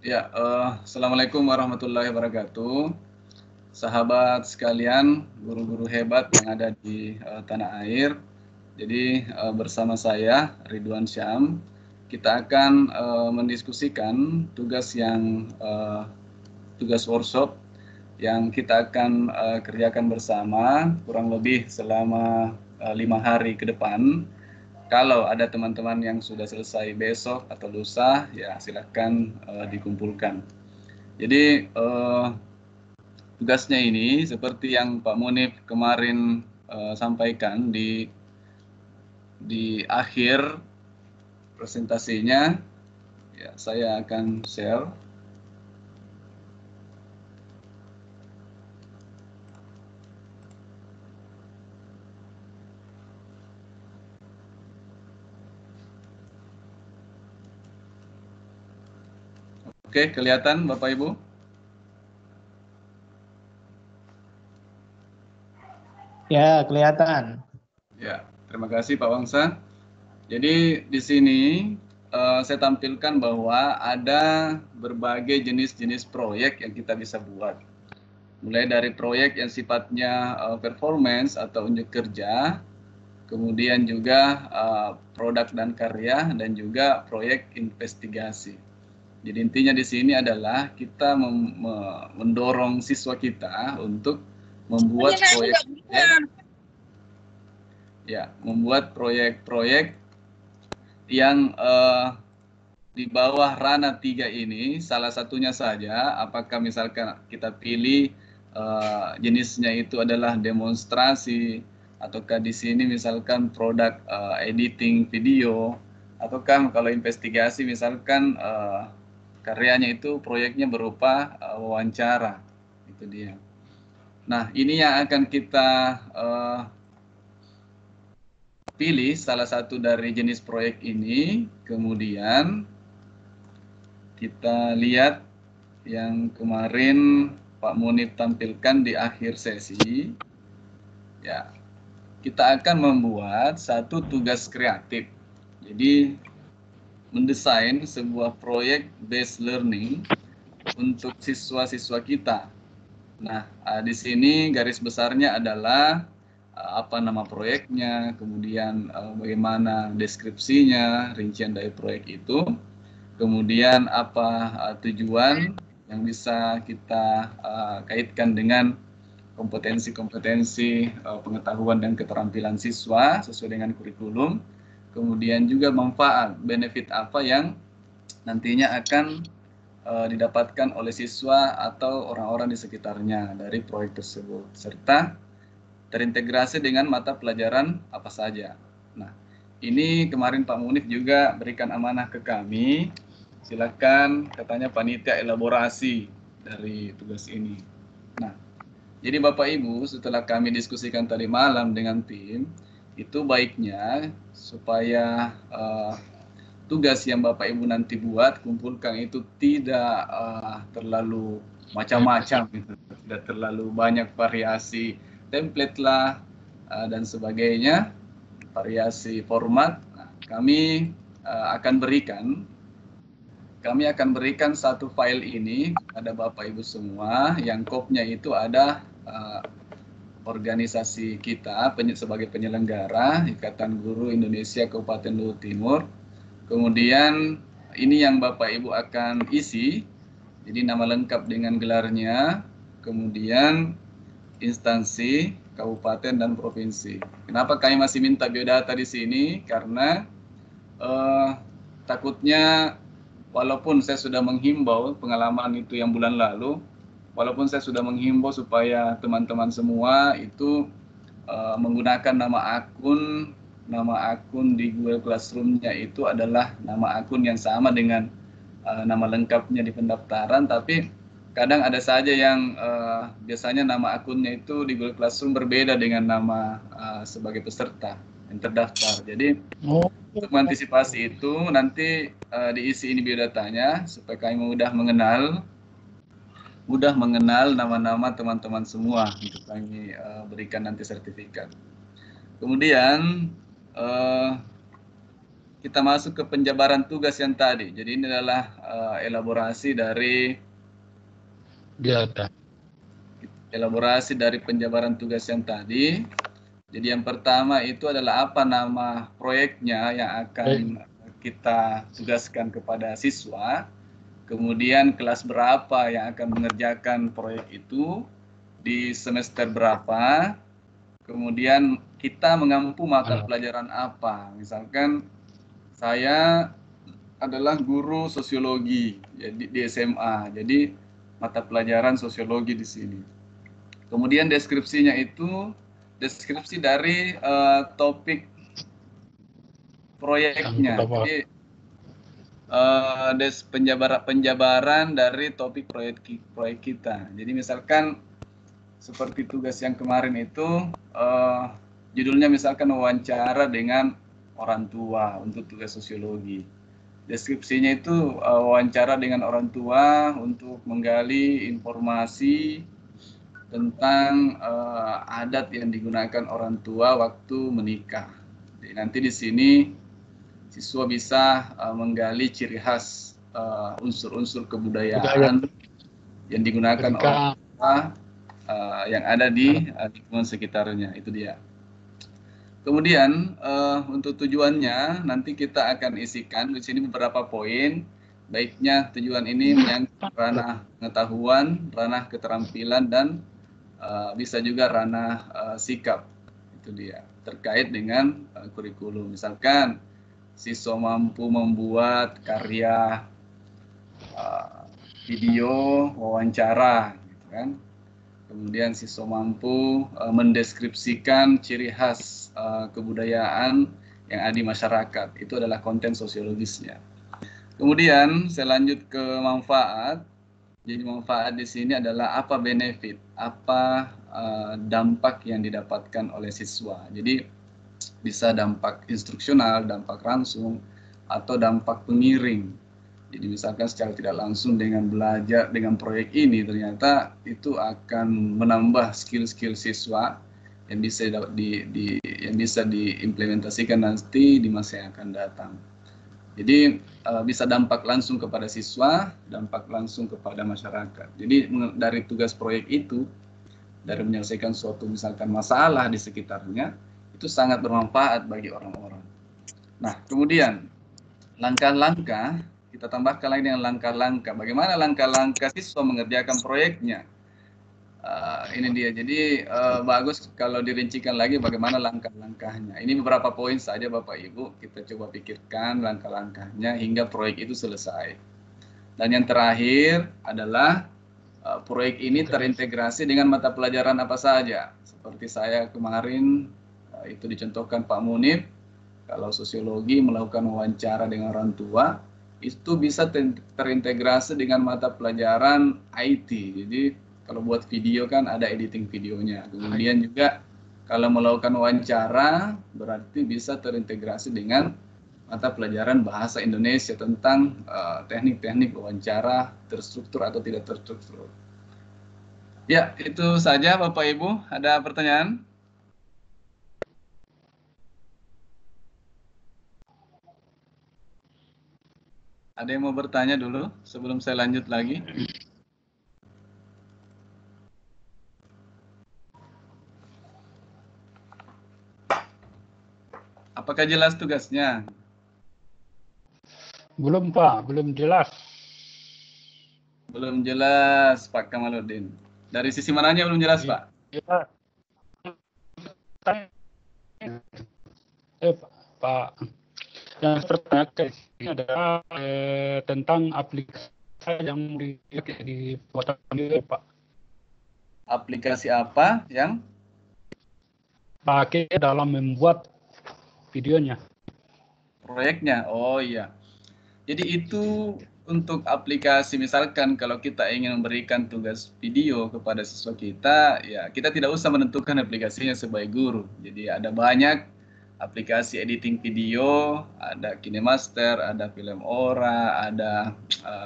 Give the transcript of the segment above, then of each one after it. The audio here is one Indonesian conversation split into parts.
Ya, Assalamualaikum warahmatullahi wabarakatuh. Sahabat sekalian, guru-guru hebat yang ada di tanah air. Jadi bersama saya Ridwan Syam, kita akan mendiskusikan tugas workshop yang kita akan kerjakan bersama kurang lebih selama 5 hari ke depan. Kalau ada teman-teman yang sudah selesai besok atau lusa, ya silakan dikumpulkan. Jadi tugasnya ini seperti yang Pak Munif kemarin sampaikan di akhir presentasinya, ya saya akan share. Oke, kelihatan Bapak Ibu? Ya, kelihatan. Ya, terima kasih Pak Wangsa. Jadi di sini saya tampilkan bahwa ada berbagai jenis-jenis proyek yang kita bisa buat. Mulai dari proyek yang sifatnya performance atau unjuk kerja, kemudian juga produk dan karya, dan juga proyek investigasi. Jadi intinya di sini adalah kita mendorong siswa kita untuk membuat proyek-proyek yang di bawah ranah 3 ini, salah satunya saja, apakah misalkan kita pilih jenisnya itu adalah demonstrasi, ataukah di sini misalkan produk editing video, ataukah kalau investigasi misalkan karyanya itu proyeknya berupa wawancara, itu dia. Nah, ini yang akan kita pilih salah satu dari jenis proyek ini, kemudian kita lihat yang kemarin Pak Munif tampilkan di akhir sesi. Ya, kita akan membuat satu tugas kreatif. Jadi mendesain sebuah proyek based learning untuk siswa-siswa kita. Nah, di sini garis besarnya adalah apa nama proyeknya, kemudian bagaimana deskripsinya, rincian dari proyek itu, kemudian apa tujuan yang bisa kita kaitkan dengan kompetensi-kompetensi pengetahuan dan keterampilan siswa sesuai dengan kurikulum, kemudian juga manfaat, benefit apa yang nantinya akan didapatkan oleh siswa atau orang-orang di sekitarnya dari proyek tersebut, serta terintegrasi dengan mata pelajaran apa saja. Nah, ini kemarin Pak Munif juga berikan amanah ke kami, silakan katanya panitia elaborasi dari tugas ini. Nah, jadi Bapak Ibu, setelah kami diskusikan tadi malam dengan tim, itu baiknya supaya tugas yang Bapak Ibu nanti buat, kumpulkan itu tidak terlalu macam-macam, tidak terlalu banyak variasi template lah dan sebagainya, variasi format. Nah, kami akan berikan satu file ini kepada Bapak Ibu semua, yang kopnya itu ada organisasi kita sebagai penyelenggara Ikatan Guru Indonesia Kabupaten Luhut Timur. Kemudian ini yang Bapak Ibu akan isi, jadi nama lengkap dengan gelarnya, kemudian instansi, kabupaten, dan provinsi. Kenapa kami masih minta biodata di sini? Karena takutnya walaupun saya sudah menghimbau pengalaman itu yang bulan lalu, walaupun saya sudah menghimbau supaya teman-teman semua itu menggunakan nama akun di Google Classroom-nya itu adalah nama akun yang sama dengan nama lengkapnya di pendaftaran, tapi kadang ada saja yang biasanya nama akunnya itu di Google Classroom berbeda dengan nama sebagai peserta yang terdaftar. Jadi untuk mengantisipasi itu nanti diisi ini biodatanya supaya kami mudah mengenal nama-nama teman-teman semua untuk kami berikan nanti sertifikat. Kemudian kita masuk ke penjabaran tugas yang tadi. Jadi ini adalah elaborasi dari penjabaran tugas yang tadi. Jadi yang pertama itu adalah apa nama proyeknya yang akan kita tugaskan kepada siswa. Kemudian kelas berapa yang akan mengerjakan proyek itu, di semester berapa. Kemudian kita mengampu mata pelajaran apa. Misalkan saya adalah guru sosiologi jadi di SMA. Jadi mata pelajaran sosiologi di sini. Kemudian deskripsinya itu deskripsi dari topik proyeknya. Jadi penjabaran dari topik proyek kita. Jadi misalkan seperti tugas yang kemarin itu judulnya misalkan wawancara dengan orang tua untuk tugas sosiologi. Deskripsinya itu wawancara dengan orang tua untuk menggali informasi tentang adat yang digunakan orang tua waktu menikah. Jadi nanti di sini siswa bisa menggali ciri khas unsur-unsur kebudayaan yang digunakan orang tua yang ada di lingkungan sekitarnya. Itu dia. Kemudian untuk tujuannya nanti kita akan isikan di sini beberapa poin. Baiknya tujuan ini menyangkut ranah pengetahuan, ranah keterampilan, dan bisa juga ranah sikap. Itu dia, terkait dengan kurikulum. Misalkan siswa mampu membuat karya video wawancara, gitu kan. Kemudian siswa mampu mendeskripsikan ciri khas kebudayaan yang ada di masyarakat. Itu adalah konten sosiologisnya. Kemudian saya lanjut ke manfaat. Jadi manfaat di sini adalah apa benefit, apa dampak yang didapatkan oleh siswa. Jadi bisa dampak instruksional, dampak langsung, atau dampak pengiring. Jadi misalkan secara tidak langsung dengan belajar dengan proyek ini ternyata itu akan menambah skill-skill siswa yang bisa diimplementasikan nanti di masa yang akan datang. Jadi bisa dampak langsung kepada siswa, dampak langsung kepada masyarakat. Jadi dari tugas proyek itu, dari menyelesaikan suatu misalkan masalah di sekitarnya, itu sangat bermanfaat bagi orang-orang. Nah, kemudian langkah-langkah, kita tambahkan lagi dengan langkah-langkah. Bagaimana langkah-langkah siswa mengerjakan proyeknya? Ini dia. Jadi bagus kalau dirincikan lagi bagaimana langkah-langkahnya. Ini beberapa poin saja Bapak Ibu. Kita coba pikirkan langkah-langkahnya hingga proyek itu selesai. Dan yang terakhir adalah proyek ini terintegrasi dengan mata pelajaran apa saja. Seperti saya kemarin itu dicontohkan Pak Munib. Kalau sosiologi melakukan wawancara dengan orang tua, itu bisa terintegrasi dengan mata pelajaran IT. Jadi kalau buat video kan ada editing videonya. Kemudian juga kalau melakukan wawancara berarti bisa terintegrasi dengan mata pelajaran bahasa Indonesia tentang teknik-teknik wawancara terstruktur atau tidak terstruktur. Ya, itu saja Bapak Ibu. Ada pertanyaan? Ada yang mau bertanya dulu sebelum saya lanjut lagi? Apakah jelas tugasnya? Belum Pak, belum jelas. Belum jelas Pak Kamaludin. Dari sisi mananya belum jelas Pak? Ya. Pak, yang pertama ini adalah tentang aplikasi yang dibuat Pak. Aplikasi apa yang pakai dalam membuat videonya? Proyeknya. Oh iya. Jadi itu untuk aplikasi, misalkan kalau kita ingin memberikan tugas video kepada siswa kita, ya kita tidak usah menentukan aplikasinya sebagai guru. Jadi ada banyak aplikasi editing video, ada KineMaster, ada Filmora, ada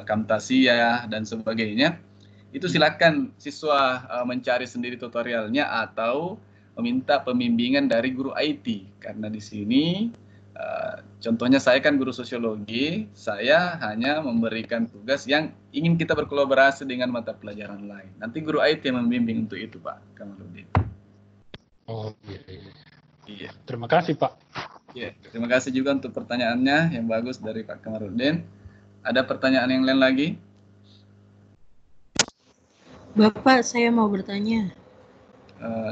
Camtasia dan sebagainya. Itu silakan siswa mencari sendiri tutorialnya atau meminta pembimbingan dari guru IT, karena di sini Contohnya saya kan guru sosiologi, saya hanya memberikan tugas yang ingin kita berkolaborasi dengan mata pelajaran lain. Nanti guru IT yang membimbing untuk itu, Pak Kamaludin. Oh iya, iya. Iya. Terima kasih Pak. Iya, terima kasih juga untuk pertanyaannya yang bagus dari Pak Kamarudin. Ada pertanyaan yang lain lagi? Bapak, saya mau bertanya.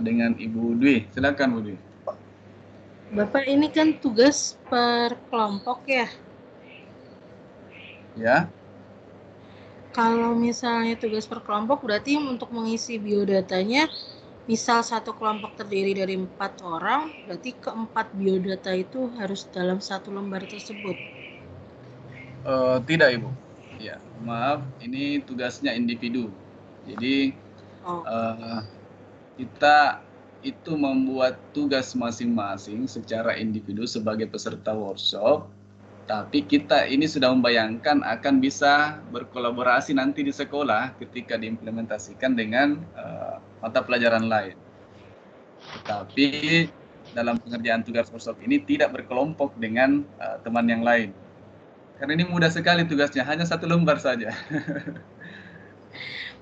Dengan Ibu Dwi, silakan Bu Dwi. Bapak, ini kan tugas per kelompok ya? Ya. Kalau misalnya tugas per kelompok, berarti untuk mengisi biodatanya, misal satu kelompok terdiri dari 4 orang, berarti keempat biodata itu harus dalam satu lembar tersebut. Tidak, Ibu. Ya, maaf, ini tugasnya individu. Jadi kita itu membuat tugas masing-masing secara individu sebagai peserta workshop, tapi kita ini sudah membayangkan akan bisa berkolaborasi nanti di sekolah ketika diimplementasikan dengan mata pelajaran lain. Tetapi dalam pengerjaan tugas workshop ini tidak berkelompok dengan teman yang lain. Karena ini mudah sekali tugasnya, hanya satu lembar saja.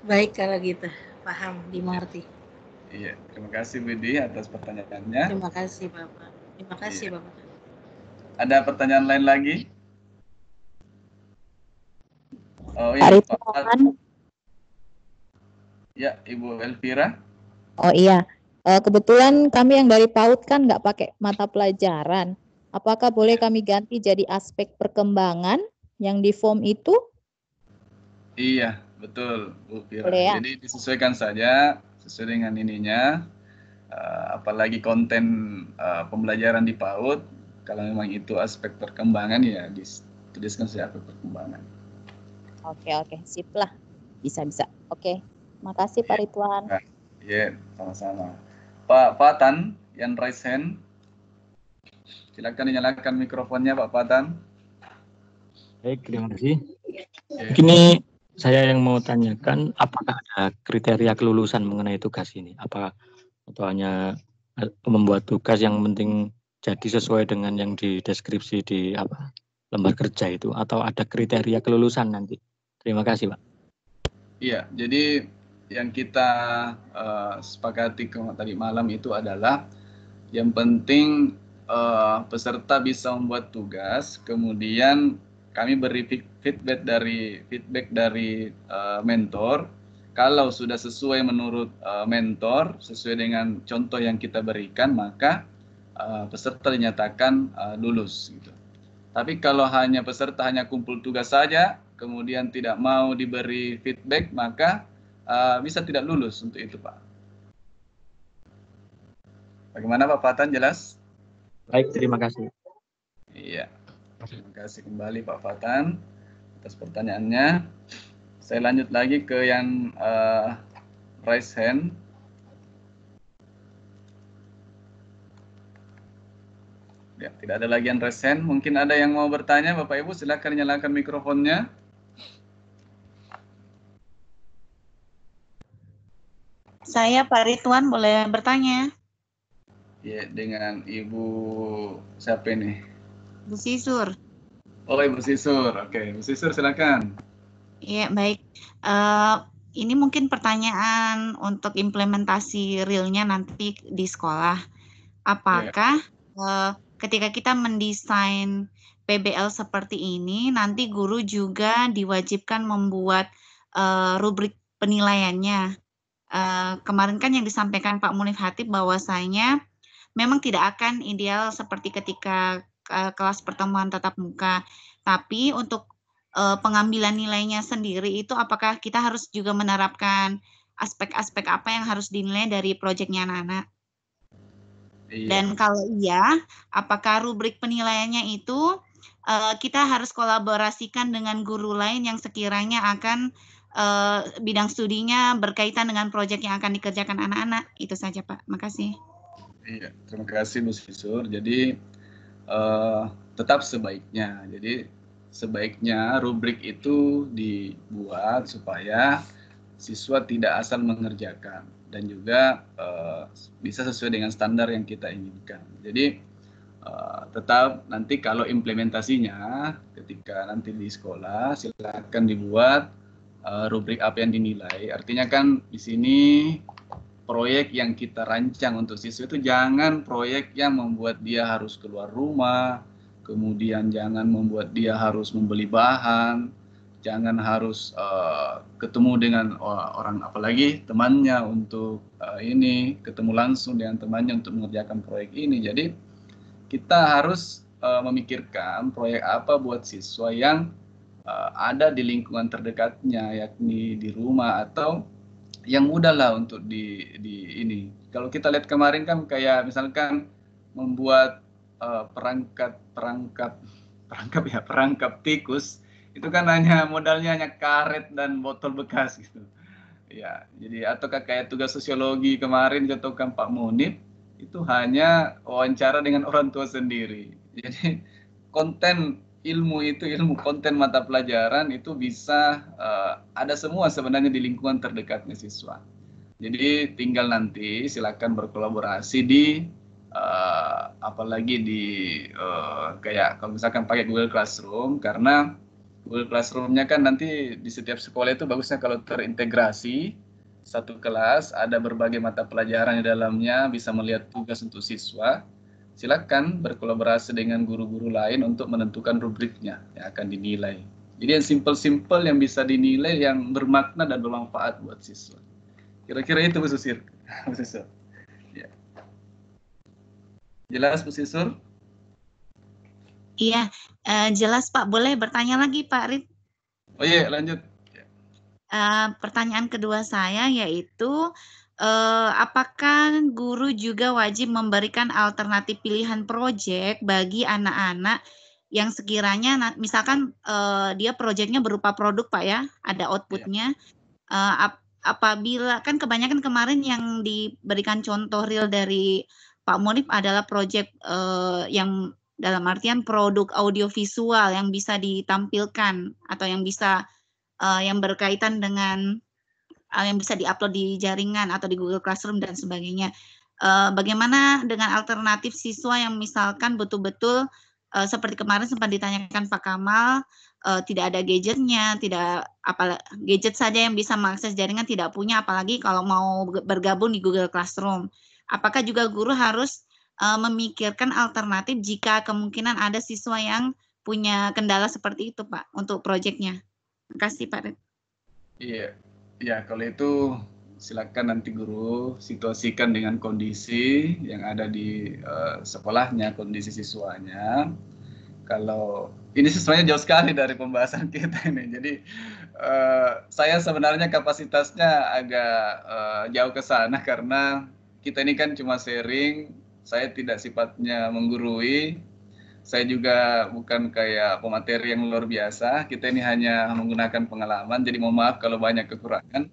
Baik, kalau gitu. Paham, dimengerti. Iya, terima kasih Budi atas pertanyaannya. Terima kasih Bapak. Terima kasih Bapak. Ada pertanyaan lain lagi? Oh iya, Pak. Ya, Ibu Elvira. Oh iya, kebetulan kami yang dari PAUD kan nggak pakai mata pelajaran. Apakah boleh kami ganti jadi aspek perkembangan yang di form itu? Iya, betul Bu Fira. Boleh ya? Jadi disesuaikan saja sesuai dengan ininya. Apalagi konten pembelajaran di PAUD, kalau memang itu aspek perkembangan ya dituliskan saja aspek perkembangan. Oke, sip lah. Bisa. Oke, makasih Pak Ridwan. Iya, sama-sama. Pak Patan, yang raise hand. Silakan dinyalakan mikrofonnya Pak Patan. Baik, terima kasih. Begini, saya yang mau tanyakan, apakah ada kriteria kelulusan mengenai tugas ini? Apakah atau hanya membuat tugas yang penting jadi sesuai dengan yang dideskripsi di lembar kerja itu, atau ada kriteria kelulusan nanti? Terima kasih, Pak. Iya, jadi yang kita sepakati tadi malam itu adalah yang penting peserta bisa membuat tugas, kemudian kami beri feedback dari mentor. Kalau sudah sesuai menurut mentor, sesuai dengan contoh yang kita berikan, maka peserta dinyatakan lulus. Gitu. Tapi kalau peserta hanya kumpul tugas saja, kemudian tidak mau diberi feedback, maka bisa tidak lulus untuk itu, Pak. Bagaimana Pak Patan, jelas? Baik, terima kasih. Iya, terima kasih kembali Pak Patan atas pertanyaannya. Saya lanjut lagi ke yang raise hand. Ya, tidak ada lagi yang raise hand. Mungkin ada yang mau bertanya, Bapak Ibu, silakan nyalakan mikrofonnya. Saya Pak Ridwan, boleh bertanya? Ya, dengan Ibu siapa ini? Bu Sisur. Oh, Ibu Sisur. Oke, Ibu Sisur silakan. Iya, baik. Ini mungkin pertanyaan untuk implementasi realnya nanti di sekolah. Apakah ketika kita mendesain PBL seperti ini, nanti guru juga diwajibkan membuat rubrik penilaiannya? Kemarin kan yang disampaikan Pak Munif Hatip bahwasanya memang tidak akan ideal seperti ketika kelas pertemuan tatap muka, tapi untuk pengambilan nilainya sendiri itu apakah kita harus juga menerapkan aspek-aspek apa yang harus dinilai dari proyeknya anak-anak? Iya. Dan kalau iya, apakah rubrik penilaiannya itu kita harus kolaborasikan dengan guru lain yang sekiranya akan bidang studinya berkaitan dengan proyek yang akan dikerjakan anak-anak? Itu saja Pak, makasih. Iya, terima kasih Bu Sisur. Jadi tetap sebaiknya. Jadi sebaiknya rubrik itu dibuat supaya siswa tidak asal mengerjakan dan juga bisa sesuai dengan standar yang kita inginkan. Jadi Tetap nanti kalau implementasinya ketika nanti di sekolah silakan dibuat rubrik apa yang dinilai. Artinya kan di sini proyek yang kita rancang untuk siswa itu jangan proyek yang membuat dia harus keluar rumah, kemudian jangan membuat dia harus membeli bahan, jangan harus ketemu dengan orang apalagi temannya untuk ketemu langsung dengan temannya untuk mengerjakan proyek ini. Jadi kita harus memikirkan proyek apa buat siswa yang ada di lingkungan terdekatnya, yakni di rumah atau yang mudah lah untuk di ini. Kalau kita lihat kemarin kan kayak misalkan membuat perangkap tikus, itu kan modalnya hanya karet dan botol bekas gitu. Ya, jadi atau kayak tugas sosiologi kemarin contohkan Pak Munib itu hanya wawancara dengan orang tua sendiri. Jadi konten ilmu konten mata pelajaran itu bisa ada semua sebenarnya di lingkungan terdekatnya siswa. Jadi tinggal nanti silakan berkolaborasi di apalagi di kayak kalau misalkan pakai Google Classroom, karena Google Classroom-nya kan nanti di setiap sekolah itu bagusnya kalau terintegrasi, satu kelas ada berbagai mata pelajaran di dalamnya, bisa melihat tugas untuk siswa. Silakan berkolaborasi dengan guru-guru lain untuk menentukan rubriknya yang akan dinilai. Jadi yang simple-simple yang bisa dinilai, yang bermakna dan bermanfaat buat siswa. Kira-kira itu Bu Susir. Ya. Jelas Bu Susir? Iya, jelas Pak. Boleh bertanya lagi Pak Rid? Oh iya, lanjut. Pertanyaan kedua saya yaitu, apakah guru juga wajib memberikan alternatif pilihan proyek bagi anak-anak yang sekiranya misalkan dia proyeknya berupa produk Pak ya, ada outputnya. Apabila kan kebanyakan kemarin yang diberikan contoh real dari Pak Munib adalah proyek yang dalam artian produk audiovisual yang bisa ditampilkan atau yang bisa yang berkaitan dengan yang bisa diupload di jaringan atau di Google Classroom dan sebagainya. Bagaimana dengan alternatif siswa yang misalkan betul-betul seperti kemarin sempat ditanyakan Pak Kamal, tidak ada gadgetnya, gadget saja yang bisa mengakses jaringan tidak punya, apalagi kalau mau bergabung di Google Classroom. Apakah juga guru harus memikirkan alternatif jika kemungkinan ada siswa yang punya kendala seperti itu Pak untuk proyeknya? Terima kasih Pak Red. Iya, ya kalau itu silakan nanti guru situasikan dengan kondisi yang ada di sekolahnya, kondisi siswanya. Kalau ini sebenarnya jauh sekali dari pembahasan kita ini, jadi saya sebenarnya kapasitasnya agak jauh ke sana karena kita ini kan cuma sharing, saya tidak sifatnya menggurui. Saya juga bukan kayak pemateri yang luar biasa. Kita ini hanya menggunakan pengalaman. Jadi mohon maaf kalau banyak kekurangan.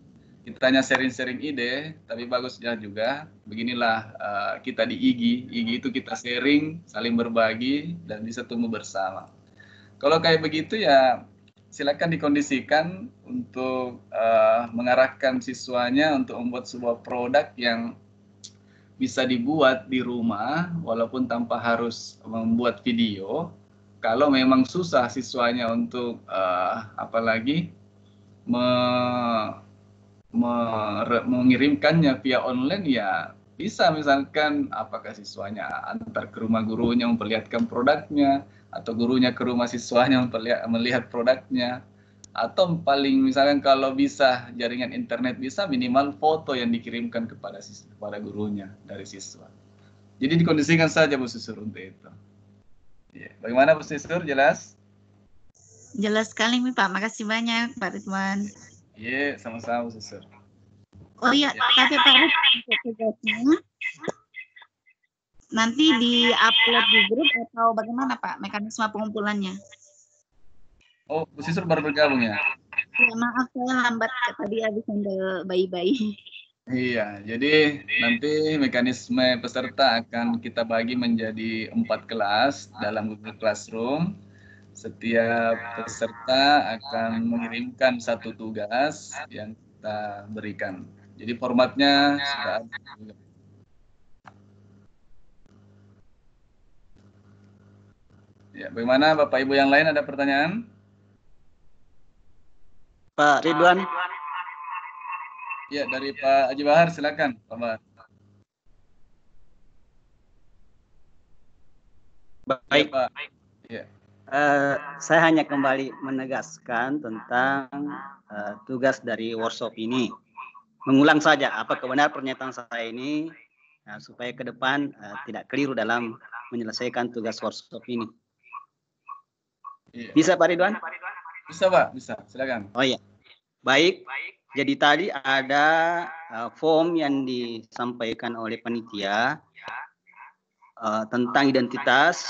Kita hanya sharing-sharing ide, tapi bagusnya juga. Beginilah kita di IGI. IGI itu kita sharing, saling berbagi, dan bisa tumbuh bersama. Kalau kayak begitu ya silakan dikondisikan untuk mengarahkan siswanya untuk membuat sebuah produk yang bisa dibuat di rumah walaupun tanpa harus membuat video. Kalau memang susah siswanya untuk apalagi mengirimkannya via online, ya bisa misalkan apakah siswanya antar ke rumah gurunya memperlihatkan produknya, atau gurunya ke rumah siswanya melihat produknya, atau paling misalkan kalau bisa jaringan internet bisa minimal foto yang dikirimkan kepada gurunya dari siswa. Jadi dikondisikan saja Bu Susur untuk itu. Ya. Bagaimana Bu Susur, jelas? Jelas sekali nih Pak, makasih banyak Pak Ridwan. Iya, sama-sama Bu Susur. Oh iya, tapi Pak Ridwan tugasnya nanti di-upload di grup atau bagaimana Pak mekanisme pengumpulannya? Oh, Bu Susur baru bergabung ya? Ya, maaf saya lambat tadi habis handle bayi-bayi. Iya, jadi nanti mekanisme peserta akan kita bagi menjadi 4 kelas dalam Google Classroom. Setiap peserta akan mengirimkan satu tugas yang kita berikan. Jadi formatnya sudah ada. Ya, bagaimana Bapak Ibu yang lain, ada pertanyaan? Pak Ridwan. Ya, dari Pak Haji Bahar, silakan Pak Bahar. Baik. Ya, Pak. Ya. Saya hanya kembali menegaskan tentang tugas dari workshop ini. Mengulang saja apakah benar pernyataan saya ini supaya ke depan tidak keliru dalam menyelesaikan tugas workshop ini. Iya. Bisa Pak Ridwan? Bisa Pak, bisa. Silakan. Oh iya. Baik. Jadi tadi ada form yang disampaikan oleh panitia tentang identitas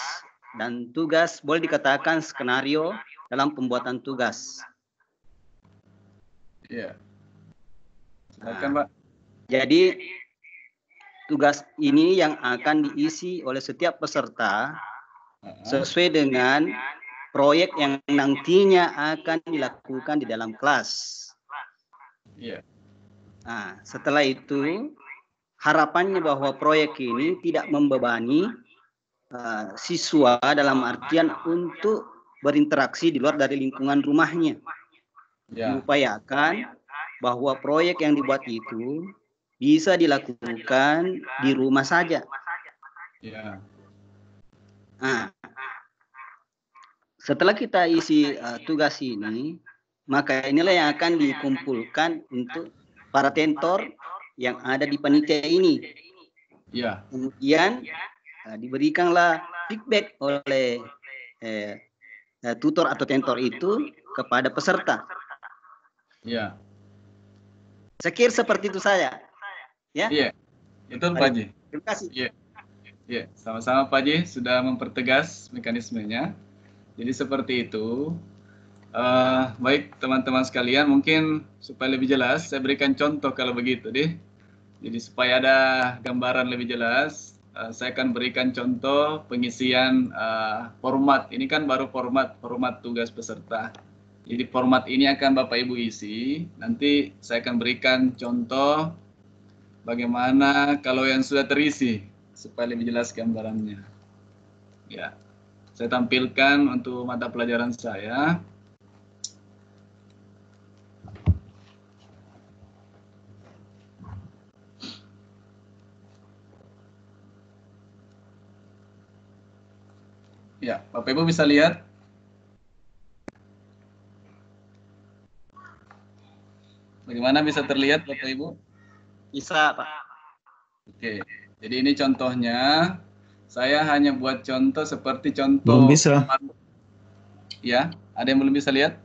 dan tugas, boleh dikatakan skenario dalam pembuatan tugas. Iya. Silakan Pak. Jadi tugas ini yang akan diisi oleh setiap peserta sesuai dengan proyek yang nantinya akan dilakukan di dalam kelas. Iya. Nah, setelah itu harapannya bahwa proyek ini tidak membebani siswa dalam artian untuk berinteraksi di luar dari lingkungan rumahnya. Ya. Diupayakan bahwa proyek yang dibuat itu bisa dilakukan di rumah saja. Ya. Nah, setelah kita isi tugas ini, maka inilah yang akan dikumpulkan untuk para tentor yang ada di panitia ini. Ya. Kemudian diberikanlah feedback oleh tutor atau tentor itu kepada peserta. Ya. Saya kira seperti itu saya. Ya. Iya. Itu Pak Haji. Terima kasih. Iya. Iya, sama-sama Pak Haji sudah mempertegas mekanismenya. Jadi seperti itu. Baik teman-teman sekalian, mungkin supaya lebih jelas saya berikan contoh kalau begitu deh. Jadi supaya ada gambaran lebih jelas, saya akan berikan contoh pengisian format. Ini kan baru format tugas peserta. Jadi format ini akan Bapak Ibu isi. Nanti saya akan berikan contoh bagaimana kalau yang sudah terisi supaya lebih jelas gambarannya. Ya, saya tampilkan untuk mata pelajaran saya. Ya, Bapak Ibu bisa lihat. Bagaimana bisa terlihat Bapak Ibu? Bisa Pak. Oke, jadi ini contohnya. Saya hanya buat contoh seperti contoh. Belum bisa. Ya, ada yang belum bisa lihat?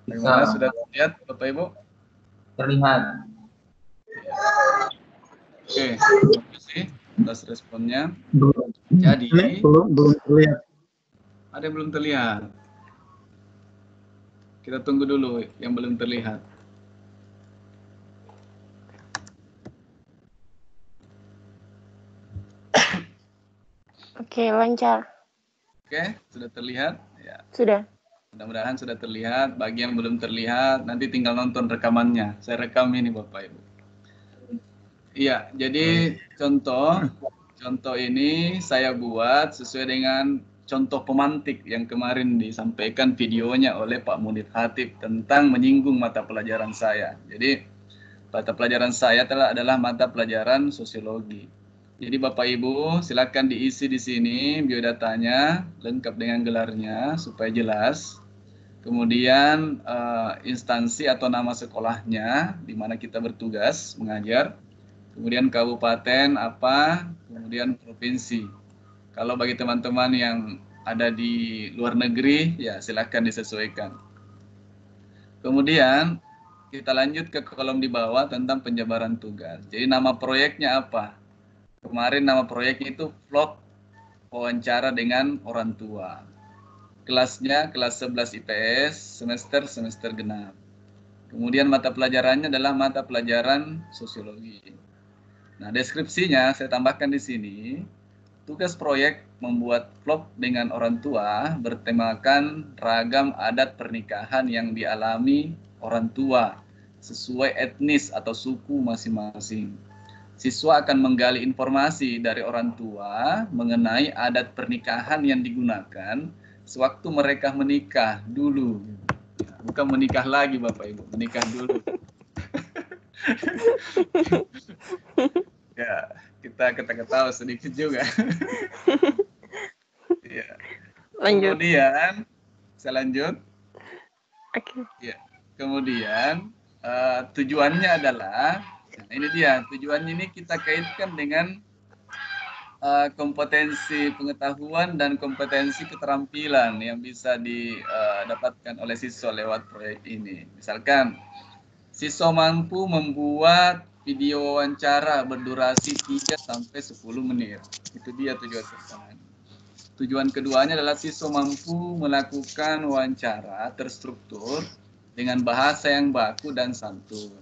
Bagaimana sudah terlihat Bapak Ibu? Terlihat. Oke, terima kasih atas responnya. Jadi belum terlihat. ada yang belum terlihat. Kita tunggu dulu yang belum terlihat. Oke, lancar. Oke, sudah terlihat? Ya. Sudah. Mudah-mudahan sudah terlihat. Bagi yang belum terlihat, nanti tinggal nonton rekamannya. Saya rekam ini Bapak Ibu. Iya, jadi contoh ini saya buat sesuai dengan contoh pemantik yang kemarin disampaikan videonya oleh Pak Munir Hatib tentang menyinggung mata pelajaran saya. Jadi mata pelajaran saya adalah mata pelajaran sosiologi. Jadi Bapak Ibu silakan diisi di sini biodatanya lengkap dengan gelarnya supaya jelas. Kemudian instansi atau nama sekolahnya di mana kita bertugas mengajar. Kemudian kabupaten apa, kemudian provinsi. Kalau bagi teman-teman yang ada di luar negeri, ya silakan disesuaikan. Kemudian kita lanjut ke kolom di bawah tentang penjabaran tugas. Jadi nama proyeknya apa? Kemarin nama proyeknya itu vlog wawancara dengan orang tua. Kelasnya kelas 11 IPS, semester genap. Kemudian mata pelajarannya adalah mata pelajaran sosiologi. Nah, deskripsinya saya tambahkan di sini. Tugas proyek membuat vlog dengan orang tua bertemakan ragam adat pernikahan yang dialami orang tua sesuai etnis atau suku masing-masing. siswa akan menggali informasi dari orang tua mengenai adat pernikahan yang digunakan sewaktu mereka menikah dulu. Bukan menikah lagi Bapak Ibu, menikah dulu. Ya, kita ketawa sedikit juga. Ya. Lanjut. Kemudian, saya lanjut. Oke. Ya. Kemudian tujuannya adalah, nah ini dia, tujuannya ini kita kaitkan dengan kompetensi pengetahuan dan kompetensi keterampilan yang bisa didapatkan oleh siswa lewat proyek ini. Misalkan, siswa mampu membuat video wawancara berdurasi 3-10 menit. Itu dia tujuan pertama. Tujuan keduanya adalah siswa mampu melakukan wawancara terstruktur dengan bahasa yang baku dan santun.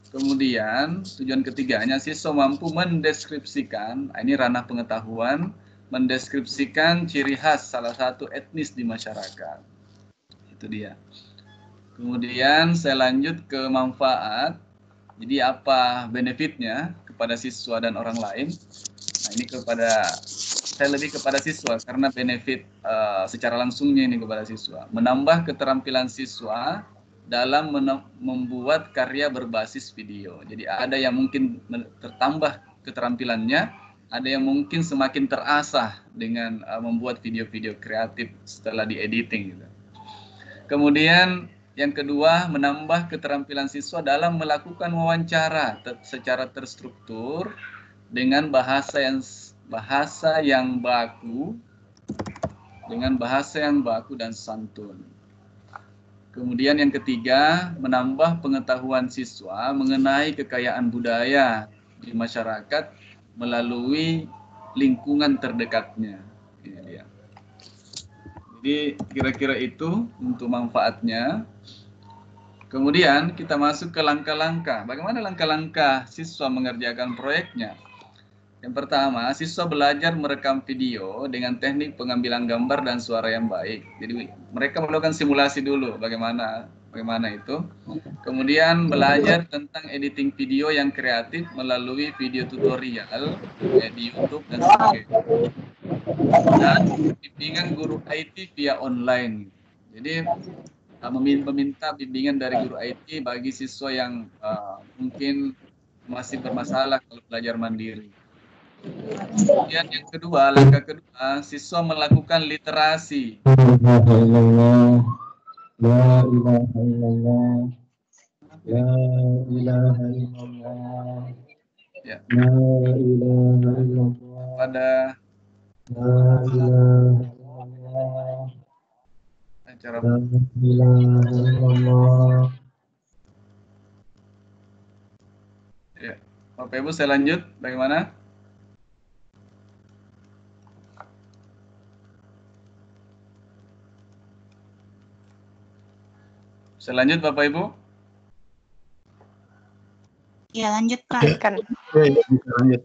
Kemudian, tujuan ketiganya, siswa mampu mendeskripsikan, ini ranah pengetahuan, mendeskripsikan ciri khas salah satu etnis di masyarakat. Itu dia. Kemudian, saya lanjut ke manfaat. Jadi, apa benefitnya kepada siswa dan orang lain? Nah, ini saya lebih kepada siswa, karena benefit secara langsungnya ini kepada siswa. Menambah keterampilan siswa dalam membuat karya berbasis video. Jadi ada yang mungkin tertambah keterampilannya, ada yang mungkin semakin terasah dengan membuat video-video kreatif setelah diediting. Gitu. Kemudian yang kedua, menambah keterampilan siswa dalam melakukan wawancara secara terstruktur dengan bahasa yang baku, dan santun. Kemudian yang ketiga, menambah pengetahuan siswa mengenai kekayaan budaya di masyarakat melalui lingkungan terdekatnya. Ini dia. Jadi kira-kira itu untuk manfaatnya. Kemudian kita masuk ke langkah-langkah. Bagaimana langkah-langkah siswa mengerjakan proyeknya? Yang pertama, siswa belajar merekam video dengan teknik pengambilan gambar dan suara yang baik. Jadi mereka melakukan simulasi dulu bagaimana itu. Kemudian belajar tentang editing video yang kreatif melalui video tutorial di YouTube dan sebagainya. Dan bimbingan guru IT via online. Jadi meminta bimbingan dari guru IT bagi siswa yang mungkin masih bermasalah kalau belajar mandiri. Kemudian yang kedua, langkah kedua, siswa melakukan literasi. La ilaha illallah. La ilaha illallah. Ya. La ilaha illallah. Pada La ilaha illallah. acara La ilaha illallah. ya. Bapak Ibu, saya lanjut. Bagaimana? Saya lanjut Bapak Ibu? Ya, lanjut Pak. Lanjut.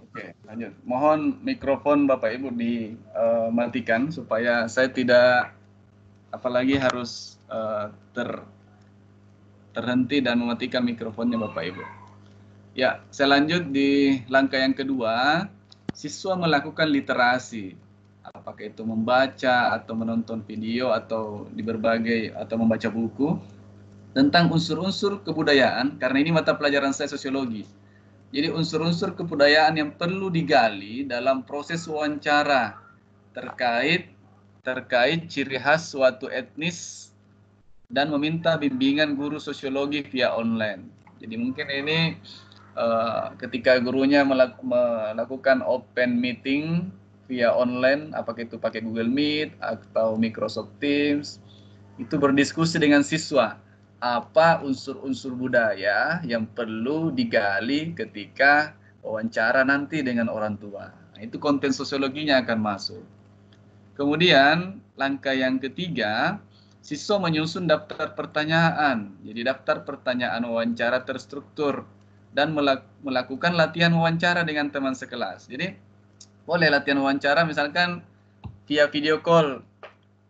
Oke, lanjut. Mohon mikrofon Bapak Ibu dimatikan supaya saya tidak apalagi harus terhenti dan mematikan mikrofonnya Bapak Ibu. Ya, saya lanjut di langkah yang kedua, siswa melakukan literasi. Apakah itu membaca atau menonton video atau membaca buku tentang unsur-unsur kebudayaan, karena ini mata pelajaran saya sosiologi. Jadi unsur-unsur kebudayaan yang perlu digali dalam proses wawancara terkait ciri khas suatu etnis dan meminta bimbingan guru sosiologi via online. Jadi mungkin ini ketika gurunya melakukan open meeting via online, apakah itu pakai Google Meet atau Microsoft Teams, itu berdiskusi dengan siswa apa unsur-unsur budaya yang perlu digali ketika wawancara nanti dengan orang tua. Nah, itu konten sosiologinya akan masuk. Kemudian langkah yang ketiga, siswa menyusun daftar pertanyaan. Jadi daftar pertanyaan wawancara terstruktur dan melakukan latihan wawancara dengan teman sekelas. Jadi boleh latihan wawancara misalkan via video call,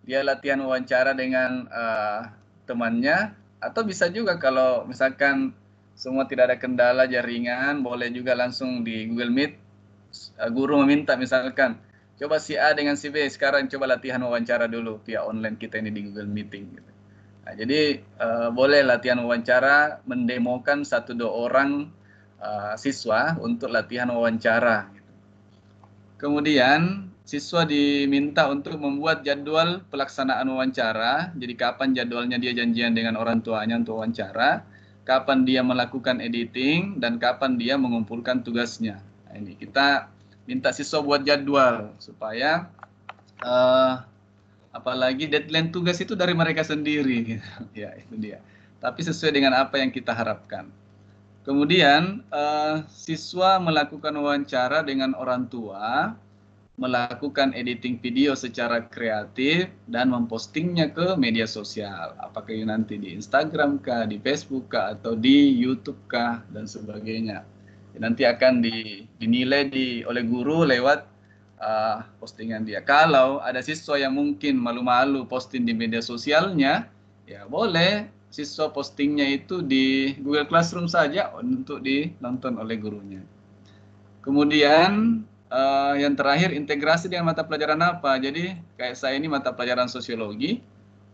dia latihan wawancara dengan temannya, atau bisa juga kalau misalkan semua tidak ada kendala jaringan, boleh juga langsung di Google Meet. Guru meminta misalkan, coba si A dengan si B sekarang coba latihan wawancara dulu via online kita ini di Google Meeting. Gitu. Nah, jadi boleh latihan wawancara, mendemokan 1-2 orang siswa untuk latihan wawancara. Gitu. Kemudian siswa diminta untuk membuat jadwal pelaksanaan wawancara. Jadi kapan jadwalnya dia janjian dengan orang tuanya untuk wawancara, kapan dia melakukan editing, dan kapan dia mengumpulkan tugasnya. Nah, ini kita minta siswa buat jadwal supaya apalagi deadline tugas itu dari mereka sendiri. Ya, itu dia. Tapi sesuai dengan apa yang kita harapkan. Kemudian siswa melakukan wawancara dengan orang tua, melakukan editing video secara kreatif dan mempostingnya ke media sosial. Apakah itu nanti di Instagram kah, di Facebook kah, atau di YouTube kah, dan sebagainya. Nanti akan dinilai oleh guru lewat postingan dia. Kalau ada siswa yang mungkin malu-malu posting di media sosialnya, ya boleh siswa postingnya itu di Google Classroom saja untuk dinonton oleh gurunya. Kemudian yang terakhir, integrasi dengan mata pelajaran apa? Jadi kayak saya ini mata pelajaran sosiologi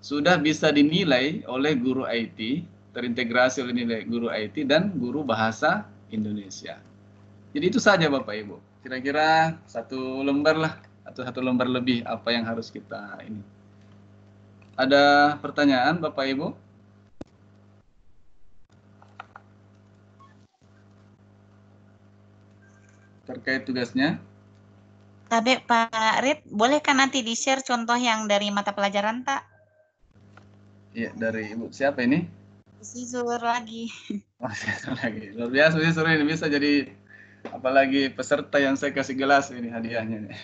sudah bisa dinilai oleh guru IT, terintegrasi oleh nilai guru IT dan guru bahasa Indonesia. Jadi itu saja Bapak Ibu. Kira-kira 1 lembar lah atau 1 lembar lebih apa yang harus kita ini. Ada pertanyaan Bapak Ibu? Terkait tugasnya? Tapi Pak Rid, bolehkah nanti di-share contoh yang dari mata pelajaran, Tak? Iya, dari Ibu. Siapa ini? Sisur lagi. Oh, sisur lagi. Luar biasa sisur ini bisa jadi apalagi peserta yang saya kasih gelas ini hadiahnya nih.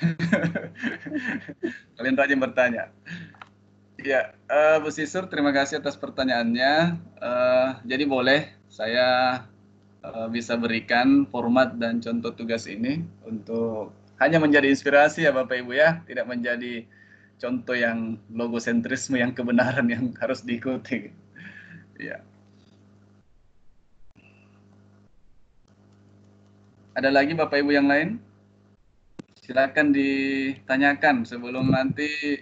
Kalian rajin bertanya. Ya, Bu Sisur, terima kasih atas pertanyaannya. Jadi boleh saya bisa berikan format dan contoh tugas ini untuk hanya menjadi inspirasi ya Bapak Ibu ya, tidak menjadi contoh yang logosentrisme yang kebenaran yang harus diikuti. Ya. Ada lagi Bapak Ibu yang lain? Silakan ditanyakan sebelum nanti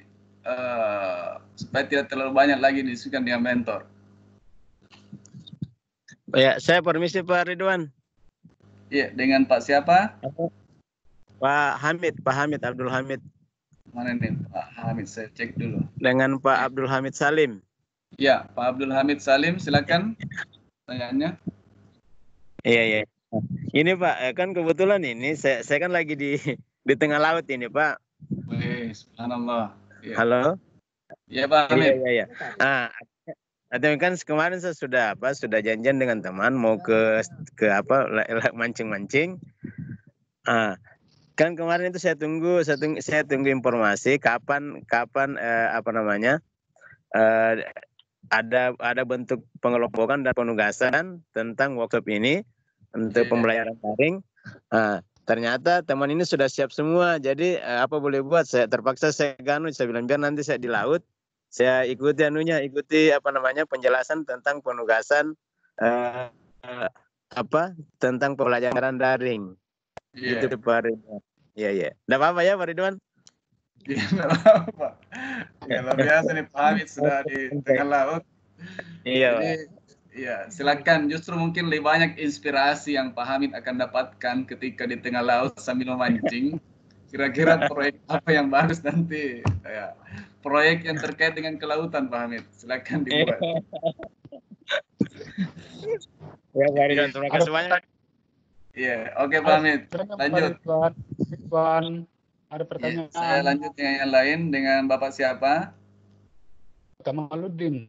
supaya tidak terlalu banyak lagi diskusikan dengan mentor. Ya, saya permisi Pak Ridwan. Iya, dengan Pak siapa? Pak Hamid Abdul Hamid. Mana nih Pak Hamid? Saya cek dulu. Dengan Pak Abdul Hamid Salim. Ya, Pak Abdul Hamid Salim, silakan pertanyaannya. Iya. Ini Pak, kan kebetulan ini saya kan lagi di tengah laut ini Pak. Wih, subhanallah. Ya. Halo. Iya Pak Hamid. Iya. Tapi kan kemarin saya sudah janjian dengan teman mau ke mancing. Kan kemarin itu saya tunggu informasi kapan ada bentuk pengelompokan dan penugasan tentang workshop ini untuk pembelajaran daring. Ternyata teman ini sudah siap semua. Jadi apa boleh buat? Saya terpaksa saya bilang biar nanti saya di laut saya ikuti penjelasan tentang penugasan tentang pembelajaran daring. Itu Pak Ridwan. Iya. Enggak apa-apa ya Pak Ridwan? Iya, enggak apa-apa. Ya, luar biasa nih Pak Hamid sudah di tengah laut. Iya. Jadi, ya, silakan. Justru mungkin lebih banyak inspirasi yang Pak Hamid akan dapatkan ketika di tengah laut sambil memancing. Kira-kira proyek apa yang bagus nanti? Ya, proyek yang terkait dengan kelautan Pak Hamid. Silakan dibuat. Ya, Pak Ridwan, terima kasih banyak. Iya, oke Pak Hamid. Lanjut. Ada pertanyaan. Ya, saya lanjut dengan yang lain dengan Bapak siapa? Kamaludin.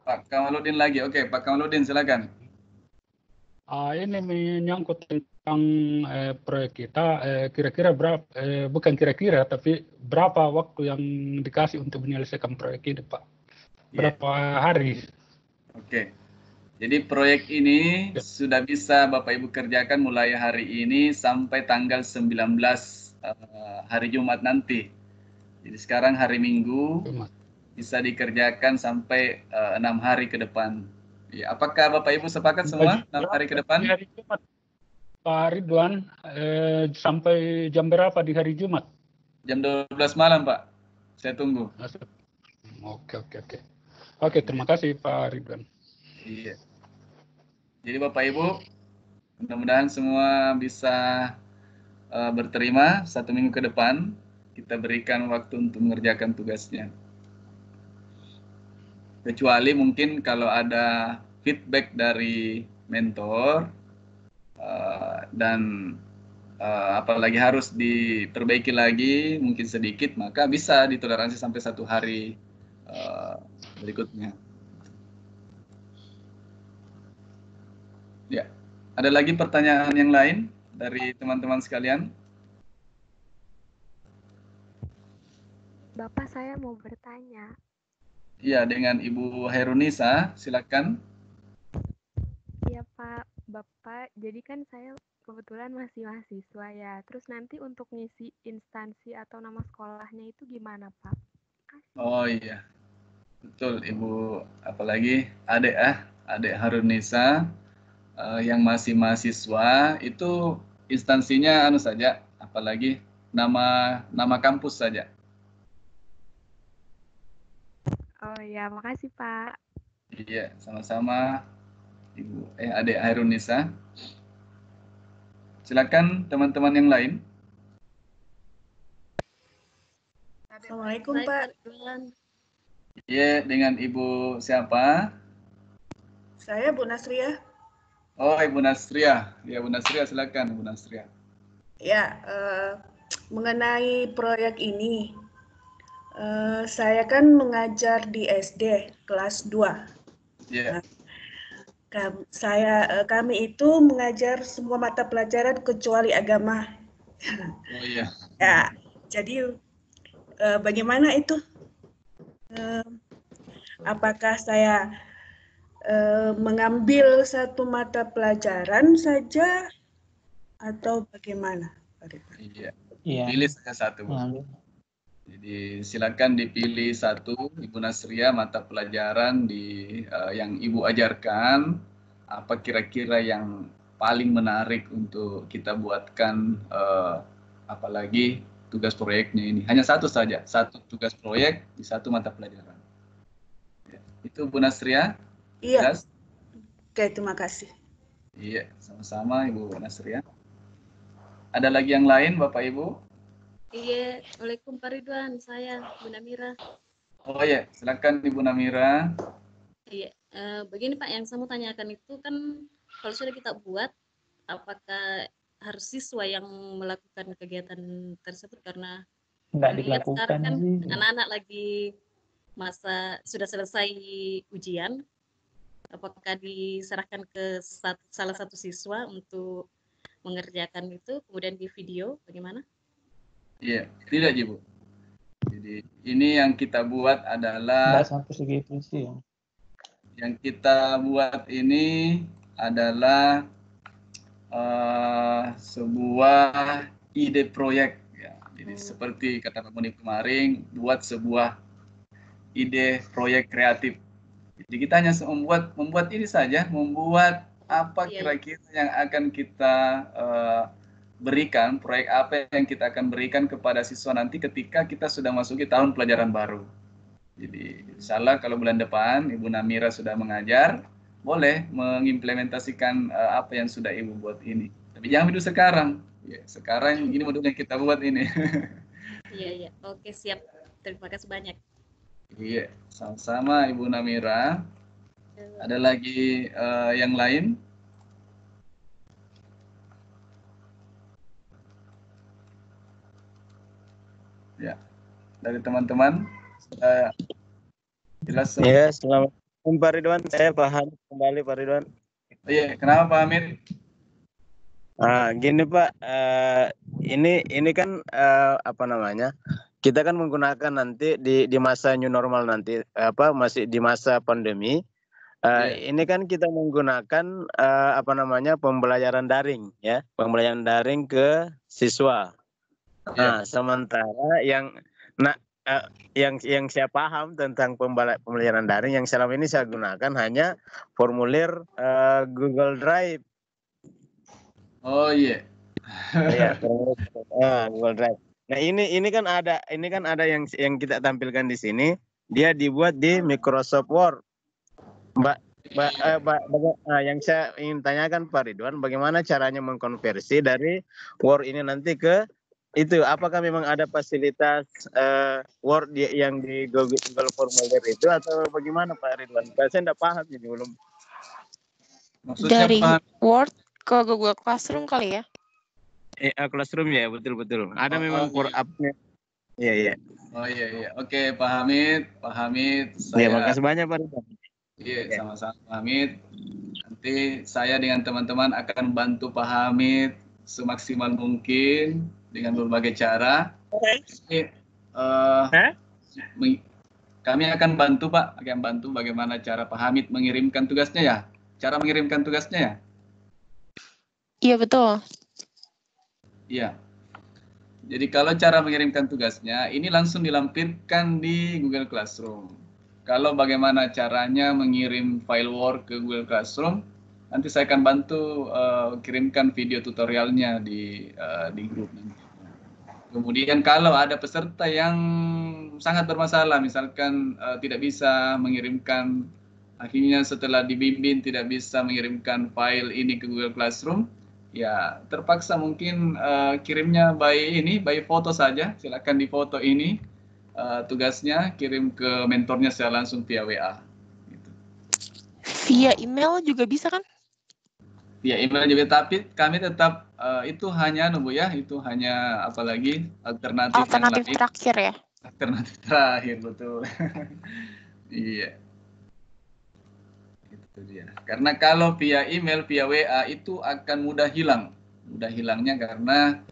Pak Kamaludin lagi. Oke, Pak Kamaludin silakan. Ini menyangkut tentang proyek kita. Kira-kira berapa? Bukan kira-kira, tapi berapa waktu yang dikasih untuk menyelesaikan proyek ini, Pak? Berapa hari? Oke. Jadi proyek ini sudah bisa Bapak Ibu kerjakan mulai hari ini sampai tanggal 19 hari Jumat nanti. Jadi sekarang hari Minggu bisa dikerjakan sampai 6 hari ke depan. Ya, apakah Bapak Ibu sepakat semua 6 hari ke depan? Di hari Jumat, Pak Ridwan, sampai jam berapa di hari Jumat? Jam 12 malam, Pak. Saya tunggu. Oke. Oke, terima kasih Pak Ridwan. Iya. Jadi Bapak Ibu, mudah-mudahan semua bisa berterima 1 minggu ke depan. Kita berikan waktu untuk mengerjakan tugasnya. Kecuali mungkin kalau ada feedback dari mentor dan apalagi harus diperbaiki lagi mungkin sedikit, maka bisa ditoleransi sampai 1 hari berikutnya. Ya, ada lagi pertanyaan yang lain dari teman-teman sekalian? Bapak, saya mau bertanya. Iya, dengan Ibu Herunisa, silakan. Iya Pak, Bapak, jadi kan saya kebetulan masih mahasiswa ya. Terus nanti untuk ngisi instansi atau nama sekolahnya itu gimana Pak? Oh iya, betul Ibu, apalagi adik Herunisa yang masih mahasiswa itu instansinya anu saja, apalagi nama kampus saja. Oh ya, makasih Pak. Iya, sama-sama Ibu adik Herunisa. Silakan teman-teman yang lain. Assalamualaikum Pak. Iya, dengan Ibu siapa? Saya Bu Nasria. Oh, Ibu Nasria. Ya, Bu Nasria, silakan Ibu Nasria. Ya, mengenai proyek ini, saya kan mengajar di SD kelas 2. Yeah. Kami itu mengajar semua mata pelajaran kecuali agama. Oh iya. Ya, jadi bagaimana itu? Apakah saya mengambil satu mata pelajaran saja atau bagaimana? Iya. Pilih saja satu, Bu. Jadi silakan dipilih satu, Ibu Nasria, mata pelajaran yang Ibu ajarkan. Apa kira-kira yang paling menarik untuk kita buatkan, apalagi tugas proyeknya ini. Hanya satu saja, satu tugas proyek di satu mata pelajaran. Ya. Itu Bu Nasria? Iya. Jelas? Oke, terima kasih. Iya, sama-sama Ibu Nasria. Ada lagi yang lain, Bapak Ibu? Iya, Waalaikumsalam Pak Ridwan, saya Bu Namira. Oh iya, silakan Ibu Namira. Iya, begini Pak, yang saya mau tanyakan itu kan kalau sudah kita buat, apakah harus siswa yang melakukan kegiatan tersebut karena Nggak sekarang kan sih. anak-anak lagi masa sudah selesai ujian, apakah diserahkan ke salah satu siswa untuk mengerjakan itu, kemudian di video, bagaimana? Iya, tidak Bu. Jadi ini yang kita buat adalah Nggak sampai segitu sih. Yang kita buat ini adalah sebuah ide proyek. Ya. Jadi seperti kata Pak Muni kemarin, buat sebuah ide proyek kreatif. Jadi kita hanya membuat ini saja, membuat apa kira-kira yang akan kita berikan, proyek apa yang kita akan berikan kepada siswa nanti ketika kita sudah masuki tahun pelajaran baru. Jadi insya Allah kalau bulan depan Ibu Namira sudah mengajar, boleh mengimplementasikan apa yang sudah Ibu buat ini. Tapi jangan dulu sekarang. Ya, sekarang ini modul yang kita buat ini. Iya. Oke, siap. Terima kasih banyak. Iya, sama-sama Ibu Namira. Ada lagi yang lain? Ya, dari teman-teman. Jelas. Ya, Assalamualaikum Pak Ridwan. Saya paham kembali Pak Ridwan. Iya, kenapa Pak Amir? Gini Pak, ini kan apa namanya? Kita kan menggunakan nanti di masa new normal nanti, masih di masa pandemi. Ini kan kita menggunakan apa namanya pembelajaran daring, ya, pembelajaran daring ke siswa. Nah, sementara yang saya paham tentang pembelajaran daring yang selama ini saya gunakan hanya formulir Google Drive. Oh iya. Iya, Google Drive. Nah, ini kan ada yang kita tampilkan di sini, dia dibuat di Microsoft Word. Yang saya ingin tanyakan Pak Ridwan, bagaimana caranya mengkonversi dari Word ini nanti ke itu? Apakah memang ada fasilitas Word yang di Google Formulir itu atau bagaimana Pak Ridwan? Saya tidak paham ini belum. Maksudnya Dari paham? Word ke Google Classroom kali ya? Classroom ya, betul. Ada memang iya. app-nya. Iya. Oh iya. Oke, Pak Hamid. Iya, makasih banyak Pak Ridwan. Iya, sama-sama Pak Hamid. Nanti saya dengan teman-teman akan bantu Pak Hamid semaksimal mungkin dengan berbagai cara. Kami akan bantu Pak, bagaimana cara Pak Hamid mengirimkan tugasnya ya. Cara mengirimkan tugasnya ya. Iya betul. Iya. Jadi kalau cara mengirimkan tugasnya ini langsung dilampirkan di Google Classroom. Kalau bagaimana caranya mengirim file Word ke Google Classroom, nanti saya akan bantu kirimkan video tutorialnya di grup nanti. Kemudian kalau ada peserta yang sangat bermasalah, misalkan tidak bisa mengirimkan, akhirnya setelah dibimbing tidak bisa mengirimkan file ini ke Google Classroom, ya terpaksa mungkin kirimnya by foto saja. Silakan di foto ini tugasnya, kirim ke mentornya secara langsung via WA. Gitu. Via email juga bisa kan? Via email juga, tapi kami tetap itu hanya itu hanya apalagi alternatif yang lain. Terakhir ya? Alternatif terakhir, betul. Iya. Itu dia. Karena kalau via email, via WA itu akan mudah hilang. Mudah hilangnya karena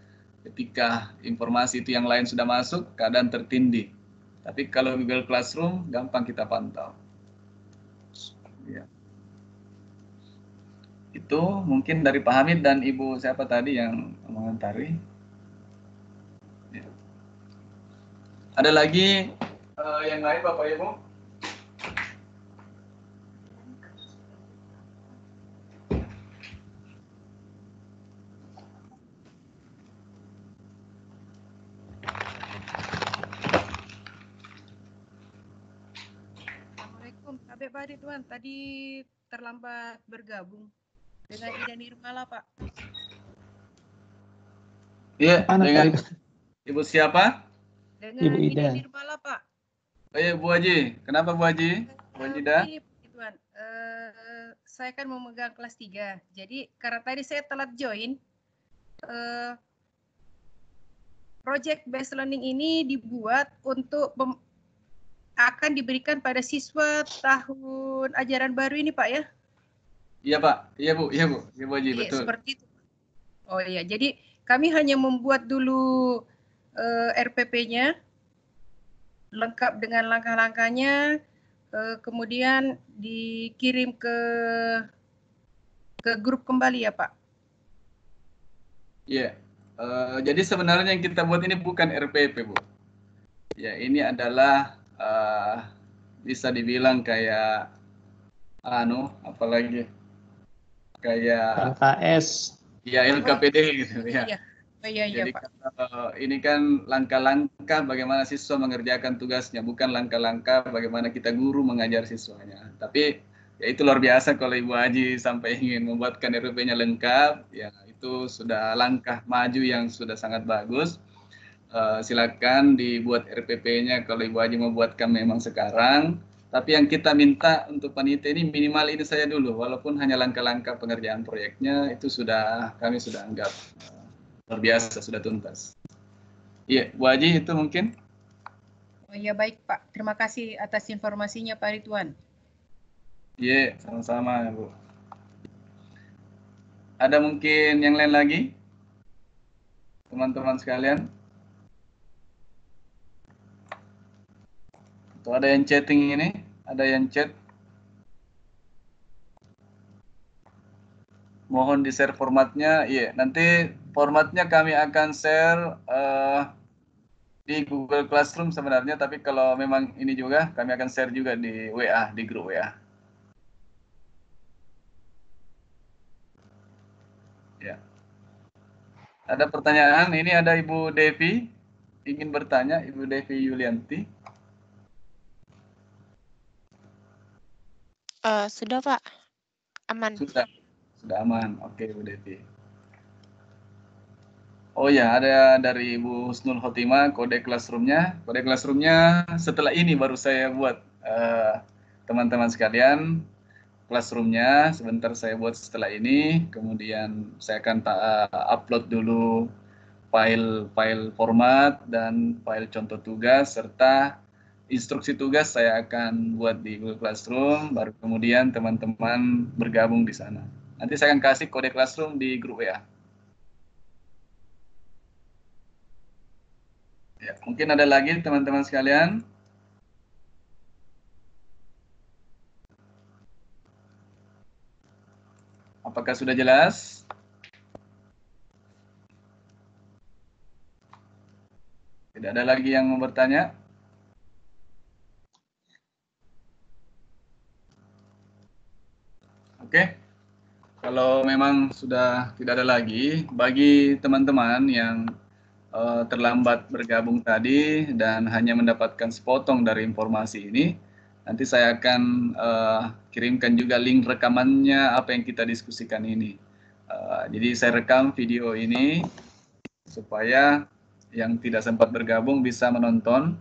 ketika informasi itu yang lain sudah masuk, keadaan tertindih. Tapi kalau Google Classroom gampang kita pantau. Ya. Itu mungkin dari Pak Hamid dan Ibu siapa tadi yang mengomentari. Ya. Ada lagi yang lain Bapak Ibu? Pak Ridwan, tadi terlambat bergabung dengan Ida Nirmala, Pak. Iya, dengan Ibu siapa? Dengan Ibu Ida Nirmala, Pak. Oh iya, Bu Haji. Kenapa Bu Haji? Bu Hajida? Ini, Pak Ridwan, saya kan memegang kelas 3. Jadi karena tadi saya telat join, project based learning ini dibuat untuk akan diberikan pada siswa tahun ajaran baru ini, Pak ya? Iya, Pak. Iya, Bu. Iya, Bu Haji, betul. Seperti itu. Oh iya, jadi kami hanya membuat dulu RPP-nya, lengkap dengan langkah-langkahnya, kemudian dikirim ke grup kembali ya, Pak? Iya. Jadi sebenarnya yang kita buat ini bukan RPP, Bu. Ya, ini adalah bisa dibilang kayak apalagi kayak LKS. Ya, LKPD gitu ya. Iya, jadi Pak. Ini kan langkah-langkah bagaimana siswa mengerjakan tugasnya, bukan langkah-langkah bagaimana kita guru mengajar siswanya. Tapi ya itu luar biasa kalau Ibu Haji sampai ingin membuatkan RPP-nya lengkap, ya itu sudah langkah maju yang sudah sangat bagus. Silakan dibuat RPP-nya kalau Ibu Haji mau buatkan memang sekarang. Tapi yang kita minta untuk panitia ini minimal ini saja dulu, walaupun hanya langkah-langkah pengerjaan proyeknya itu kami sudah anggap luar biasa, sudah tuntas. Iya, Bu Haji itu mungkin. Oh iya, baik Pak. Terima kasih atas informasinya Pak Ridwan. Iya, sama-sama Bu. Ada mungkin yang lain lagi? Teman-teman sekalian? Tuh ada yang chatting ini, ada yang chat. Mohon di-share formatnya. Iya, nanti formatnya kami akan share di Google Classroom sebenarnya, tapi kalau memang ini juga kami akan share juga di WA, di grup WA. Ya. Ada pertanyaan? Ini ada Ibu Devi ingin bertanya, Ibu Devi Yulianti. Sudah Pak, aman. Sudah aman. Oke, Ibu Devi. Oh ya, ada dari Ibu Husnul Khotimah kode classroomnya. Kode classroomnya setelah ini baru saya buat, teman-teman sekalian. Classroomnya sebentar saya buat setelah ini. Kemudian saya akan upload dulu file format dan file contoh tugas serta instruksi tugas saya akan buat di Google Classroom. Baru kemudian teman-teman bergabung di sana. Nanti saya akan kasih kode Classroom di grup WA. Ya, mungkin ada lagi teman-teman sekalian. Apakah sudah jelas? Tidak ada lagi yang mau bertanya? Oke. Kalau memang sudah tidak ada lagi, bagi teman-teman yang terlambat bergabung tadi dan hanya mendapatkan sepotong dari informasi ini, nanti saya akan kirimkan juga link rekamannya apa yang kita diskusikan ini. Jadi saya rekam video ini supaya yang tidak sempat bergabung bisa menonton,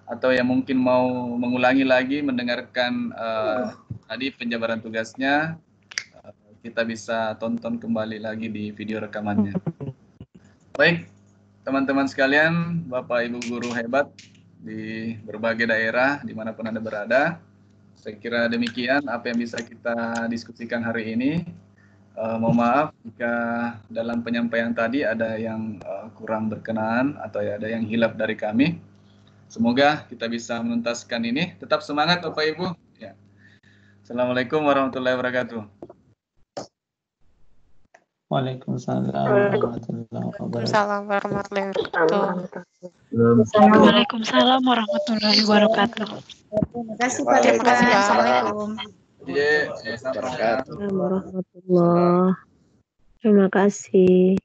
atau yang mungkin mau mengulangi lagi mendengarkan tadi penjabaran tugasnya, kita bisa tonton kembali lagi di video rekamannya. Baik, teman-teman sekalian, Bapak Ibu guru hebat di berbagai daerah dimanapun Anda berada, saya kira demikian apa yang bisa kita diskusikan hari ini. Mohon maaf jika dalam penyampaian tadi ada yang kurang berkenan atau ada yang hilaf dari kami. Semoga kita bisa menuntaskan ini. Tetap semangat Bapak Ibu. Ya. Assalamualaikum warahmatullahi wabarakatuh. Waalaikumsalam warahmatullahi Waalaikumsalam warahmatullahi wabarakatuh. Waalaikumsalam warahmatullahi wabarakatuh. Terima kasih Pak. Terima kasih. Assalamualaikum. Warahmatullah. Terima kasih.